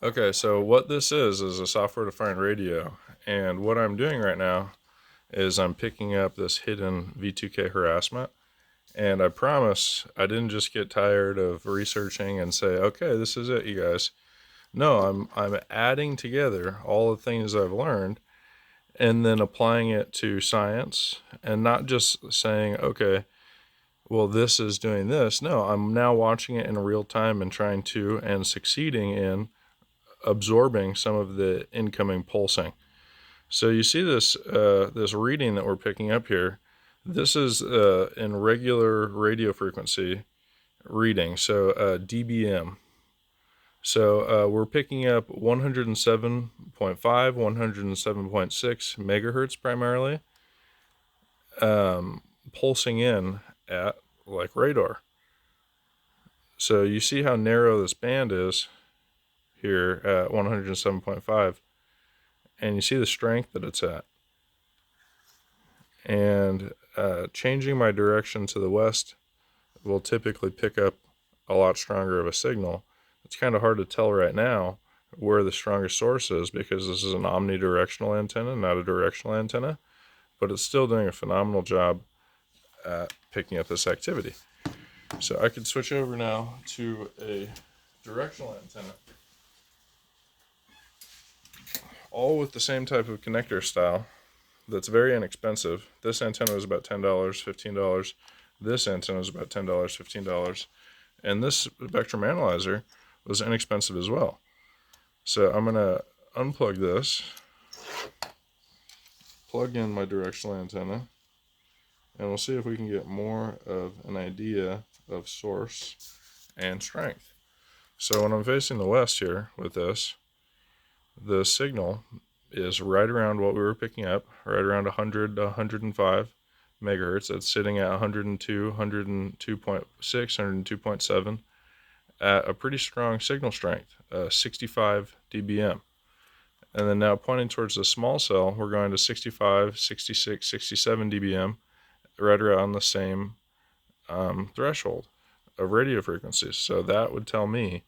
Okay, so what this is a software-defined radio, and what I'm doing right now is I'm picking up this hidden V2K harassment, and I promise I didn't just get tired of researching and say, okay, this is it, you guys. No, I'm adding together all the things I've learned and then applying it to science, and not just saying, okay, well, this is doing this. No, I'm now watching it in real time and trying to and succeeding in absorbing some of the incoming pulsing. So you see this reading that we're picking up here. This is in regular radio frequency reading, so dBm. So we're picking up 107.5, 107.6 megahertz primarily, pulsing in at like radar. So you see how narrow this band is here at 107.5, and you see the strength that it's at. And changing my direction to the west will typically pick up a lot stronger of a signal. It's kind of hard to tell right now where the strongest source is because this is an omnidirectional antenna, not a directional antenna, but it's still doing a phenomenal job at picking up this activity. So I could switch over now to a directional antenna, all with the same type of connector style that's very inexpensive. This antenna was about $10, $15. This antenna was about $10, $15. And this spectrum analyzer was inexpensive as well. So I'm going to unplug this, plug in my directional antenna, and we'll see if we can get more of an idea of source and strength. So when I'm facing the west here with this, the signal is right around what we were picking up, right around 100 to 105 megahertz. It's sitting at 102, 102.6, 102.7 at a pretty strong signal strength, 65 dBm. And then now pointing towards the small cell, we're going to 65, 66, 67 dBm, right around the same threshold of radio frequencies. So that would tell me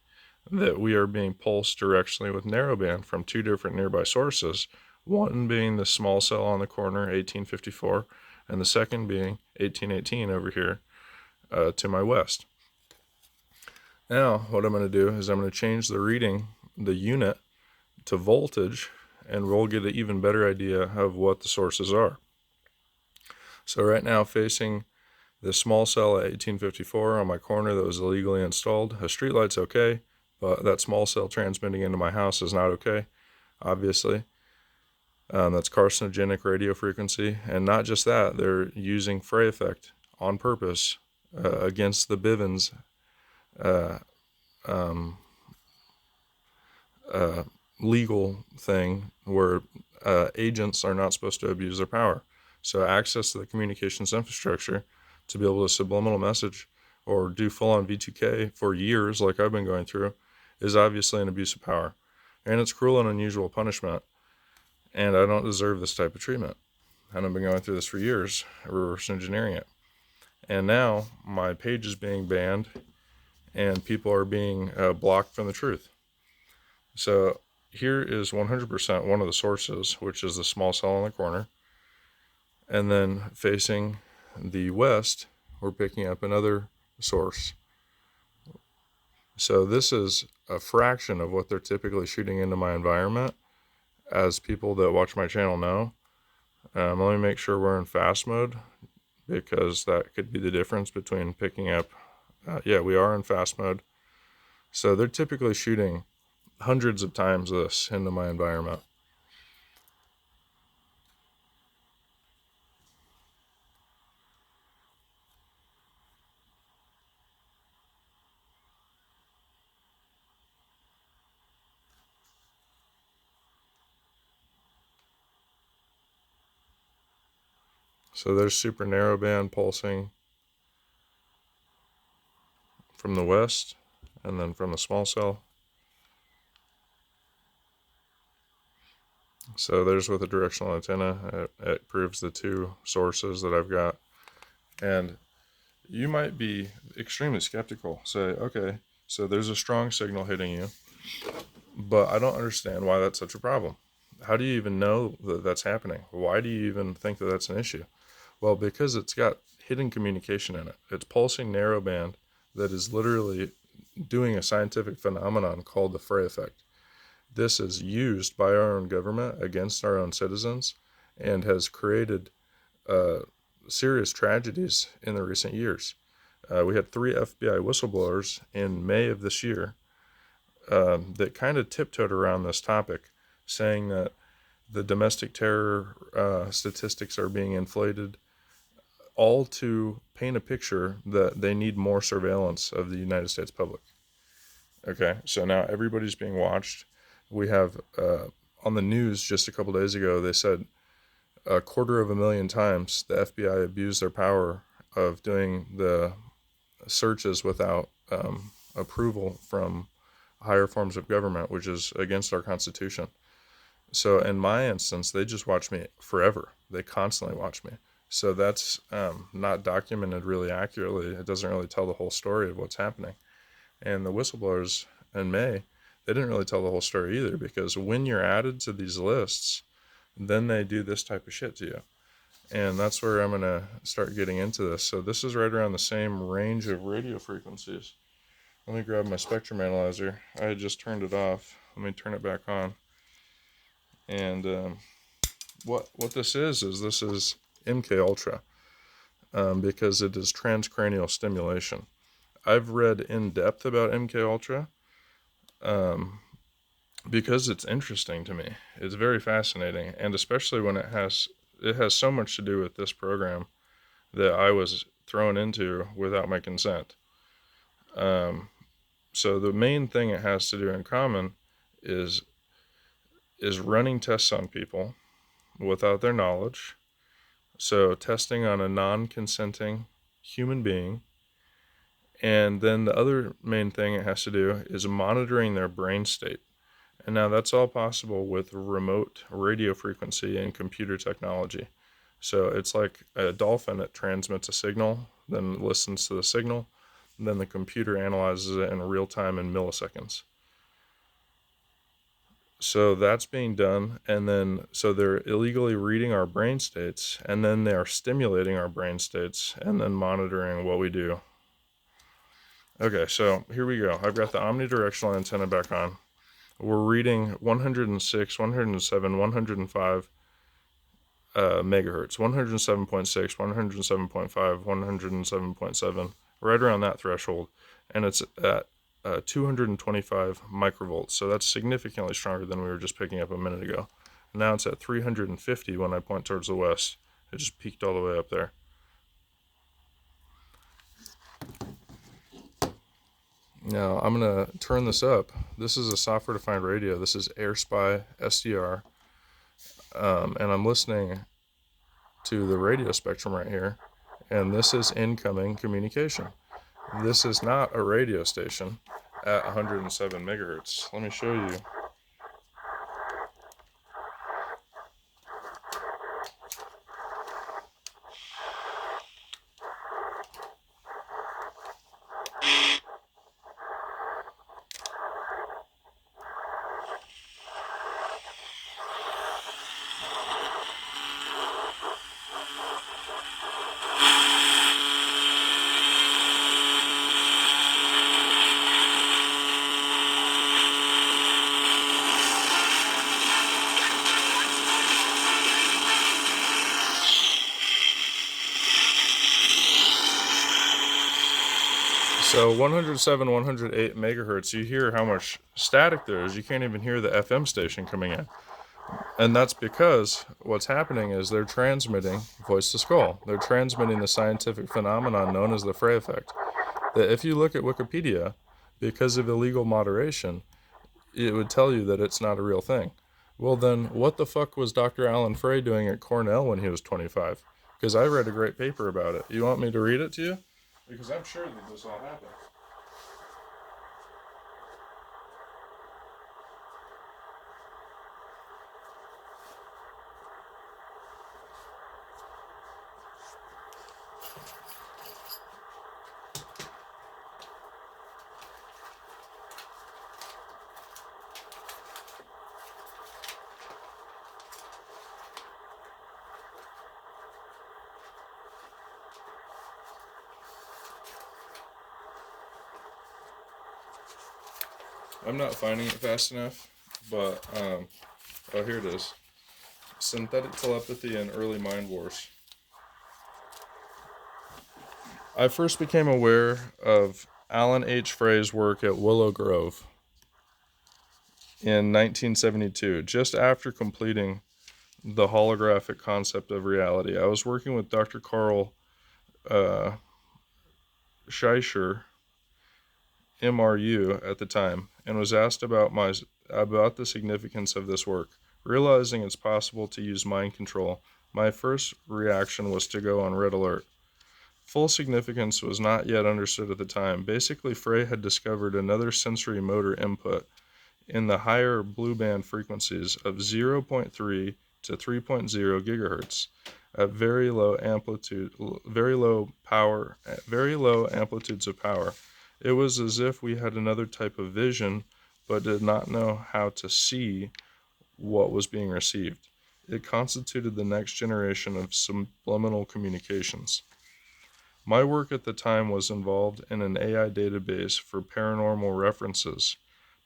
that we are being pulsed directionally with narrowband from two different nearby sources, one being the small cell on the corner, 1854, and the second being 1818 over here to my west. Now, what I'm going to do is I'm going to change the reading, the unit, to voltage, and we'll get an even better idea of what the sources are. So right now, facing the small cell at 1854 on my corner that was illegally installed, a streetlight's okay, but that small cell transmitting into my house is not okay, obviously. That's carcinogenic radio frequency, and not just that, they're using fray effect on purpose against the Bivens legal thing where agents are not supposed to abuse their power. So access to the communications infrastructure to be able to subliminal message or do full-on V2K for years like I've been going through is obviously an abuse of power. And it's cruel and unusual punishment. And I don't deserve this type of treatment. And I've been going through this for years, reverse engineering it. And now my page is being banned and people are being blocked from the truth. So here is 100% one of the sources, which is the small cell in the corner. And then facing the west, we're picking up another source. So this is a fraction of what they're typically shooting into my environment. As people that watch my channel know, let me make sure we're in fast mode, because that could be the difference between picking up. Yeah, we are in fast mode. So they're typically shooting hundreds of times this into my environment. So there's super narrowband pulsing from the west and then from the small cell. So there's with the directional antenna, it proves the two sources that I've got. And you might be extremely skeptical. Say, okay, so there's a strong signal hitting you. But I don't understand why that's such a problem. How do you even know that that's happening? Why do you even think that that's an issue? Well, because it's got hidden communication in it. It's pulsing narrowband that is literally doing a scientific phenomenon called the Frey effect. This is used by our own government against our own citizens and has created serious tragedies in the recent years. We had 3 FBI whistleblowers in May of this year that kind of tiptoed around this topic, saying that the domestic terror statistics are being inflated, all to paint a picture that they need more surveillance of the United States public. Okay, so now everybody's being watched. We have on the news just a couple days ago, they said 250,000 times the FBI abused their power of doing the searches without approval from higher forms of government, which is against our Constitution. So in my instance, they just watch me forever. They constantly watch me. So that's not documented really accurately. It doesn't really tell the whole story of what's happening. And the whistleblowers in May, they didn't really tell the whole story either, because when you're added to these lists, then they do this type of shit to you. And that's where I'm going to start getting into this. So this is right around the same range of radio frequencies. Let me grab my spectrum analyzer. I had just turned it off. Let me turn it back on. And what this is this is MK Ultra, because it is transcranial stimulation. I've read in depth about MK Ultra because it's interesting to me. It's very fascinating, and especially when it has so much to do with this program that I was thrown into without my consent. So the main thing it has to do in common is running tests on people without their knowledge. So testing on a non-consenting human being. And then the other main thing it has to do is monitoring their brain state. And now that's all possible with remote radio frequency and computer technology. So it's like a dolphin. It transmits a signal, then listens to the signal, and then the computer analyzes it in real time in milliseconds. So that's being done, and then so they're illegally reading our brain states, and then they are stimulating our brain states, and then monitoring what we do. Okay, so here we go. I've got the omnidirectional antenna back on. We're reading 106, 107, 105 megahertz, 107.6, 107.5, 107.7, right around that threshold, and it's at 225 microvolts, so that's significantly stronger than we were just picking up a minute ago. Now it's at 350 when I point towards the west. It just peaked all the way up there. Now I'm going to turn this up. This is a software-defined radio. This is AirSpy SDR, and I'm listening to the radio spectrum right here, and this is incoming communication. This is not a radio station at 107 megahertz. Let me show you. So 107, 108 megahertz, you hear how much static there is. You can't even hear the FM station coming in. And that's because what's happening is they're transmitting voice to skull. They're transmitting the scientific phenomenon known as the Frey effect. That if you look at Wikipedia, because of illegal moderation, it would tell you that it's not a real thing. Well then, what the fuck was Dr. Alan Frey doing at Cornell when he was 25? Because I read a great paper about it. You want me to read it to you? Because I'm sure that this all happened. I'm not finding it fast enough, but, oh, here it is. Synthetic Telepathy and Early Mind Wars. I first became aware of Alan H. Frey's work at Willow Grove in 1972, just after completing the holographic concept of reality. I was working with Dr. Carl Scheischer, MRU, at the time, and was asked about the significance of this work. Realizing it's possible to use mind control, my first reaction was to go on red alert. Full significance was not yet understood at the time. Basically, Frey had discovered another sensory motor input in the higher blue band frequencies of 0.3 to 3.0 gigahertz at very low amplitudes of power. It was as if we had another type of vision, but did not know how to see what was being received. It constituted the next generation of subliminal communications. My work at the time was involved in an AI database for paranormal references,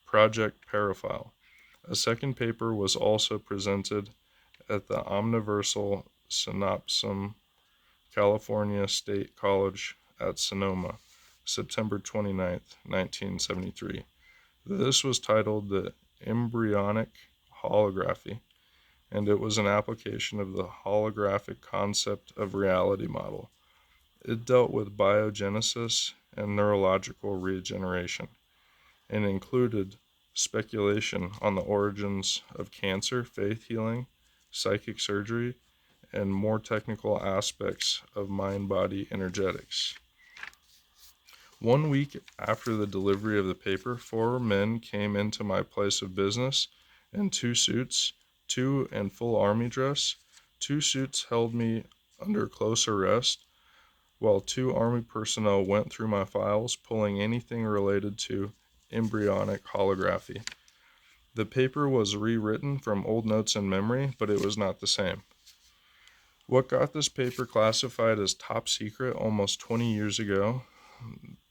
Project Paraphile. A second paper was also presented at the Omniversal Synopsum California State College at Sonoma, September 29, 1973. This was titled The Embryonic Holography, and it was an application of the holographic concept of reality model. It dealt with biogenesis and neurological regeneration, and included speculation on the origins of cancer, faith healing, psychic surgery, and more technical aspects of mind-body energetics. 1 week after the delivery of the paper, 4 men came into my place of business in 2 suits, 2 in full army dress. 2 suits held me under close arrest, while 2 Army personnel went through my files, pulling anything related to embryonic holography. The paper was rewritten from old notes and memory, but it was not the same. What got this paper classified as top secret almost 20 years ago,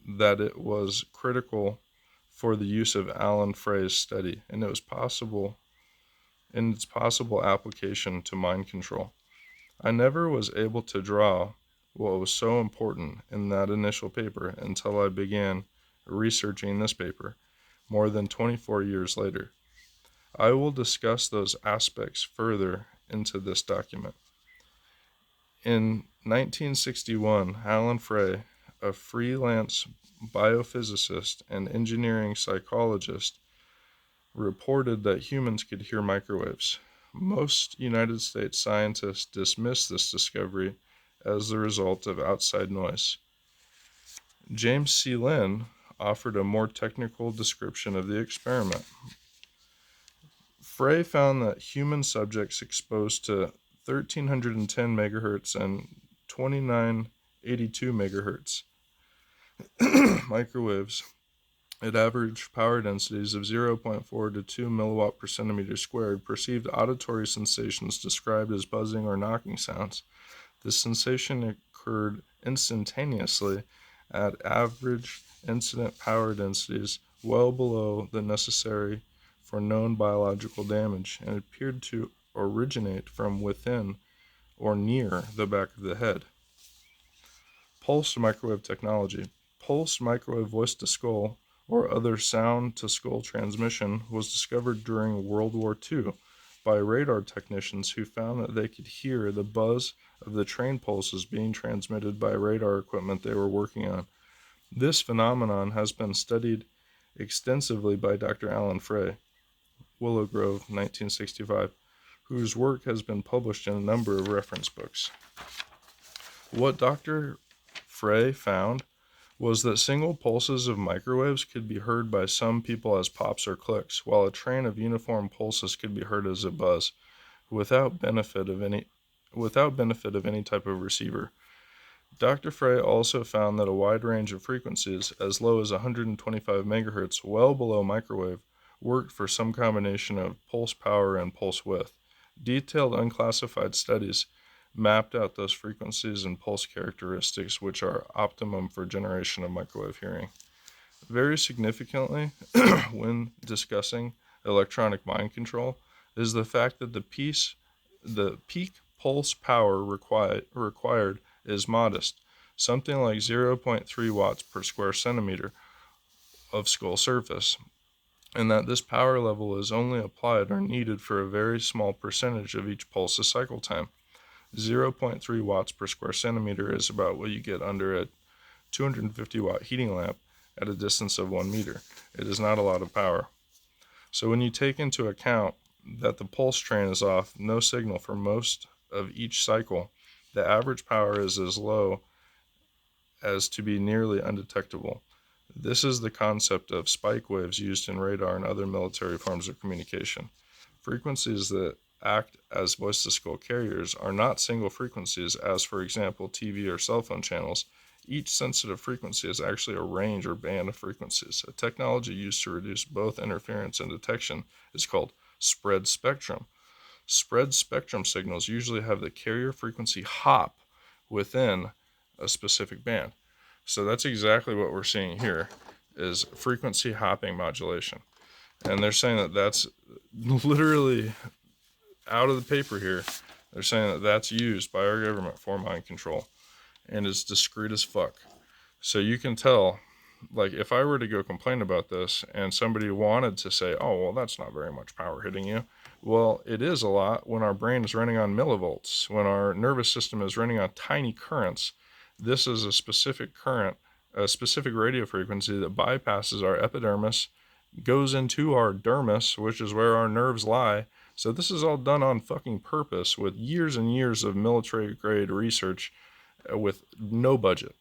that it was critical for the use of Alan Frey's study, and its possible application to mind control. I never was able to draw what was so important in that initial paper until I began researching this paper more than 24 years later. I will discuss those aspects further into this document. In 1961, Alan Frey, a freelance biophysicist and engineering psychologist, reported that humans could hear microwaves. Most United States scientists dismissed this discovery as the result of outside noise. James C. Lynn offered a more technical description of the experiment. Frey found that human subjects exposed to 1310 megahertz and 2982 megahertz microwaves at average power densities of 0.4 to 2 milliwatt per centimeter squared perceived auditory sensations described as buzzing or knocking sounds. The sensation occurred instantaneously at average incident power densities well below the necessary for known biological damage, and appeared to originate from within or near the back of the head. Pulsed microwave technology. Pulsed microwave voice-to-skull or other sound-to-skull transmission was discovered during World War II by radar technicians who found that they could hear the buzz of the train pulses being transmitted by radar equipment they were working on. This phenomenon has been studied extensively by Dr. Alan Frey, Willow Grove, 1965, whose work has been published in a number of reference books. What Dr. Frey found was that single pulses of microwaves could be heard by some people as pops or clicks, while a train of uniform pulses could be heard as a buzz, without benefit of any type of receiver. Dr. Frey also found that a wide range of frequencies, as low as 125 megahertz, well below microwave, worked for some combination of pulse power and pulse width. Detailed unclassified studies mapped out those frequencies and pulse characteristics which are optimum for generation of microwave hearing. Very significantly, when discussing electronic mind control, is the fact that the peak pulse power required is modest, something like 0.3 watts per square centimeter of skull surface, and that this power level is only applied or needed for a very small percentage of each pulse's cycle time. 0.3 watts per square centimeter is about what you get under a 250 watt heating lamp at a distance of 1 meter. It is not a lot of power. So when you take into account that the pulse train is off, no signal for most of each cycle, the average power is as low as to be nearly undetectable. This is the concept of spike waves used in radar and other military forms of communication. Frequencies that act as voice-to-skull carriers are not single frequencies, as for example TV or cell phone channels. Each sensitive frequency is actually a range or band of frequencies. A technology used to reduce both interference and detection is called spread spectrum. Spread spectrum signals usually have the carrier frequency hop within a specific band. So that's exactly what we're seeing here, is frequency hopping modulation. And they're saying that that's literally out of the paper here. They're saying that that's used by our government for mind control and is discreet as fuck. So you can tell, like, if I were to go complain about this and somebody wanted to say, oh, well, that's not very much power hitting you. Well, it is a lot when our brain is running on millivolts, when our nervous system is running on tiny currents. This is a specific current, a specific radio frequency that bypasses our epidermis, goes into our dermis, which is where our nerves lie. So this is all done on fucking purpose with years and years of military grade research with no budget.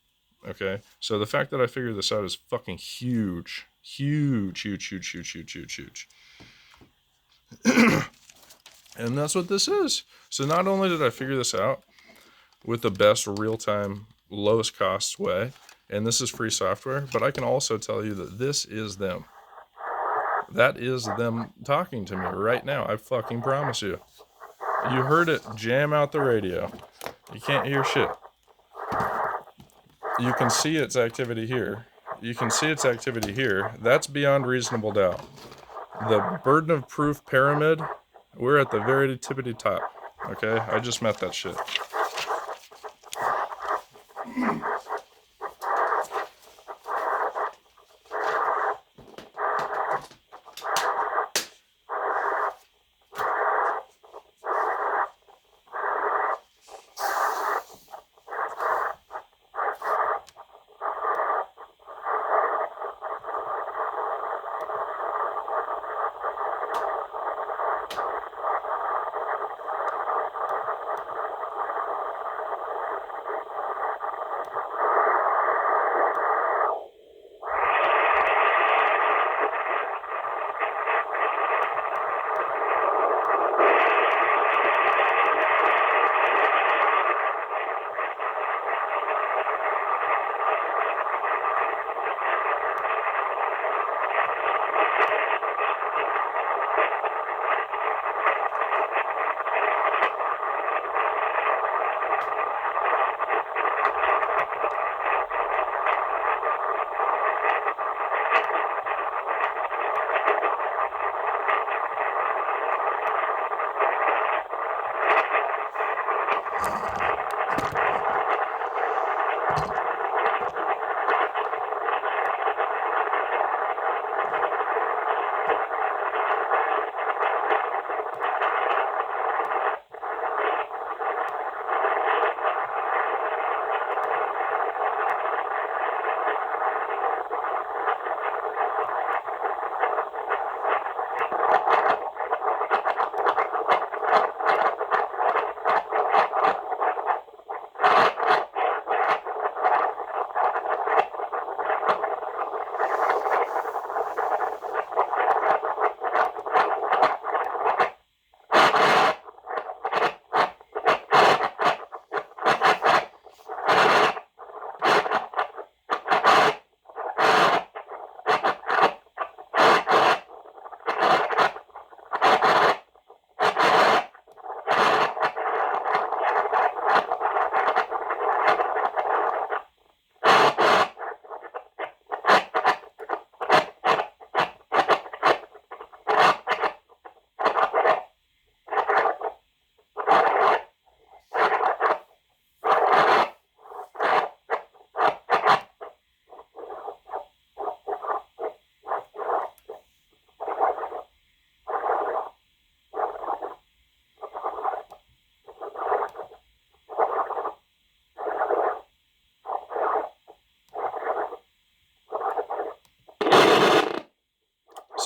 Okay, so the fact that I figured this out is fucking huge. Huge, huge, huge, huge, huge, huge, huge. And that's what this is. So not only did I figure this out with the best real-time, lowest cost way, and this is free software, but I can also tell you that this is them. That is them talking to me right now. I fucking promise you. You heard it jam out the radio. You can't hear shit. You can see its activity here. You can see its activity here. That's beyond reasonable doubt. The burden of proof pyramid, we're at the very tippity top. Okay? I just met that shit.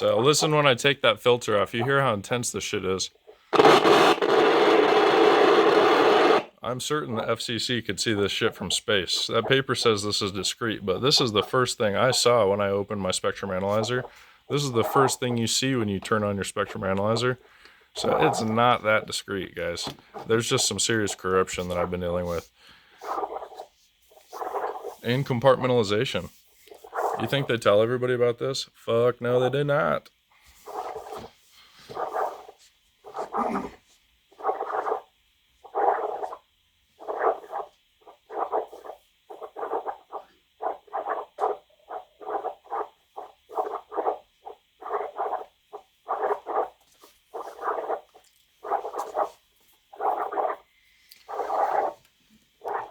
So listen when I take that filter off. You hear how intense this shit is. I'm certain the FCC could see this shit from space. That paper says this is discrete, but this is the first thing I saw when I opened my spectrum analyzer. This is the first thing you see when you turn on your spectrum analyzer. So it's not that discrete, guys. There's just some serious corruption that I've been dealing with. And compartmentalization. You think they tell everybody about this? Fuck no, they did not.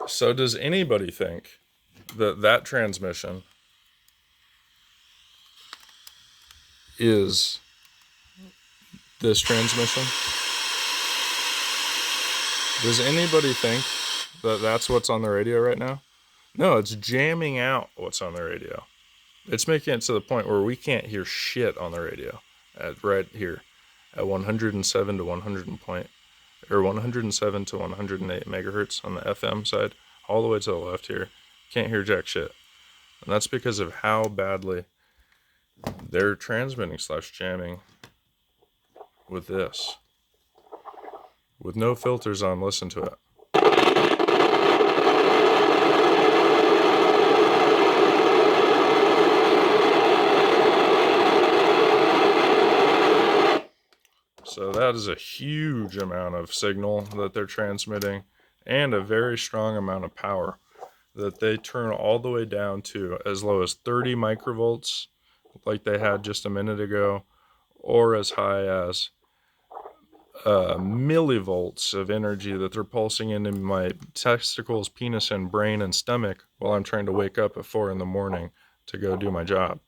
So does anybody think that that transmission is this transmission? Does anybody think that that's what's on the radio right now? No, it's jamming out what's on the radio. It's making it to the point where we can't hear shit on the radio right here at 107 to 107 to 108 megahertz on the FM side, all the way to the left here. Can't hear jack shit. And that's because of how badly they're transmitting / jamming with this. With no filters on, listen to it. So that is a huge amount of signal that they're transmitting, and a very strong amount of power that they turn all the way down to as low as 30 microvolts like they had just a minute ago, or as high as millivolts of energy that they're pulsing into my testicles, penis, and brain and stomach while I'm trying to wake up at 4 in the morning to go do my job.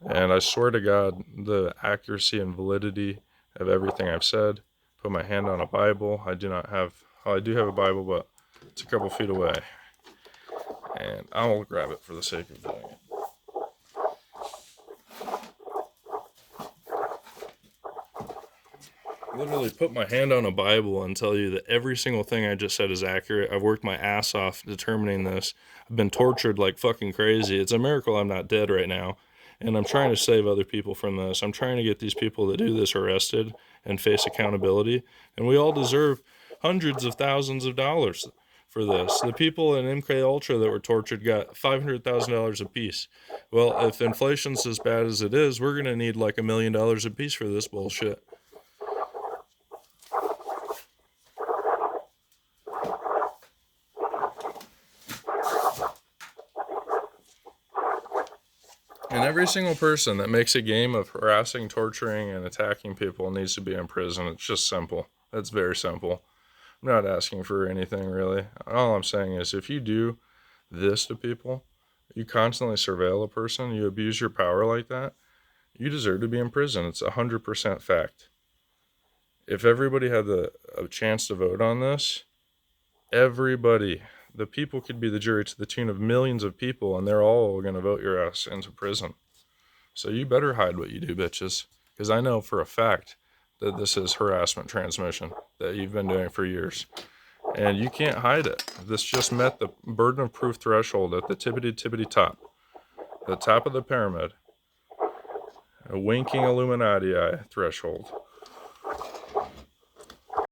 And I swear to God, the accuracy and validity of everything I've said. Put my hand on a Bible. I do have a Bible, but it's a couple feet away. And I'll grab it for the sake of doing it. Literally put my hand on a Bible and tell you that every single thing I just said is accurate. I've worked my ass off determining this. I've been tortured like fucking crazy. It's a miracle I'm not dead right now. And I'm trying to save other people from this. I'm trying to get these people that do this arrested and face accountability. And we all deserve hundreds of thousands of dollars for this. The people in MK Ultra that were tortured got $500,000 apiece. Well, if inflation's as bad as it is, we're going to need like $1 million apiece for this bullshit. And every single person that makes a game of harassing, torturing, and attacking people needs to be in prison. It's just simple. It's very simple. I'm not asking for anything, really. All I'm saying is if you do this to people, you constantly surveil a person, you abuse your power like that, you deserve to be in prison. It's 100% fact. If everybody had a chance to vote on this, the people could be the jury to the tune of millions of people, and they're all going to vote your ass into prison. So you better hide what you do, bitches. Because I know for a fact that this is harassment transmission that you've been doing for years. And you can't hide it. This just met the burden of proof threshold at the tippity top. The top of the pyramid. A winking Illuminati eye threshold.